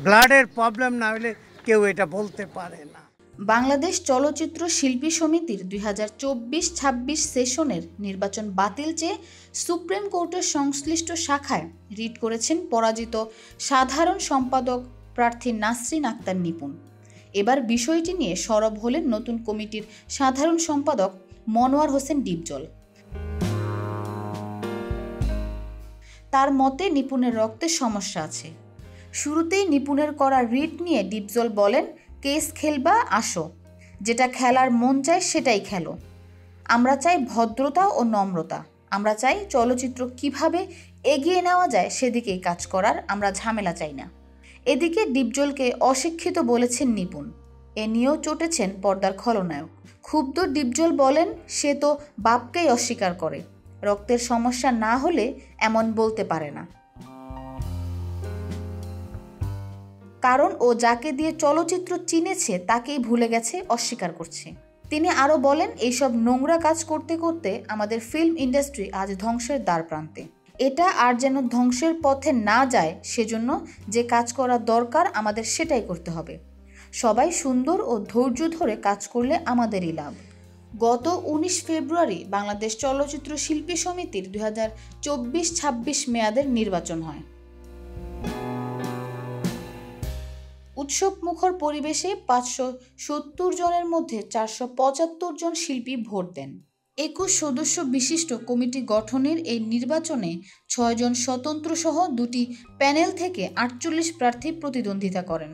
ব্লাডের প্রবলেম না হলে কেউ এটা বলতে পারে না। বাংলাদেশ চলচ্চিত্র শিল্পী সমিতির 2024-26 সেশনের নির্বাচন বাতিল চেয়ে সুপ্রিম কোর্টের সংশ্লিষ্ট শাখায় রিট করেছেন পরাজিত সাধারণ সম্পাদক প্রার্থী নাসরিন আক্তার নিপুণ। এবার বিষয়টি নিয়ে সরব হলেন নতুন কমিটির সাধারণ সম্পাদক মনোয়ার হোসেন ডিপজল। তার মতে নিপুণের রক্তের সমস্যা আছে। শুরুতেই নিপুণের করা রিট নিয়ে ডিপজল বলেন, কেস খেলবা আসো, যেটা খেলার মন চায় সেটাই খেলো। আমরা চাই ভদ্রতা ও নম্রতা। আমরা চাই চলচ্চিত্র কিভাবে এগিয়ে নেওয়া যায় সেদিকেই কাজ করার, আমরা ঝামেলা চাই না। এদিকে ডিপজলকে অশিক্ষিত বলেছেন নিপুণ। এ নিয়েও চটেছেন পর্দার খলনায়ক। ক্ষুব্ধ ডিপজল বলেন, সে তো বাপকেই অস্বীকার করে, রক্তের সমস্যা না হলে এমন বলতে পারে না। কারণ ও যাকে দিয়ে চলচ্চিত্র চিনেছে তাকেই ভুলে গেছে, অস্বীকার করছে। তিনি আরও বলেন, এইসব নোংরা কাজ করতে করতে আমাদের ফিল্ম ইন্ডাস্ট্রি আজ ধ্বংসের দ্বারপ্রান্তে। এটা আর যেন ধ্বংসের পথে না যায় সেজন্য যে কাজ করা দরকার আমাদের সেটাই করতে হবে। সবাই সুন্দর ও ধৈর্য ধরে কাজ করলে আমাদেরই লাভ। গত 19 ফেব্রুয়ারি বাংলাদেশ চলচ্চিত্র শিল্পী সমিতির 2024-26 মেয়াদের নির্বাচন হয়। উৎসব মুখর পরিবেশে 570 জনের মধ্যে 475 জন শিল্পী ভোট দেন। 21 সদস্য বিশিষ্ট কমিটি গঠনের এই নির্বাচনে 6 জন স্বতন্ত্র সহ 2টি প্যানেল থেকে 48 প্রার্থী প্রতিদ্বন্দ্বিতা করেন।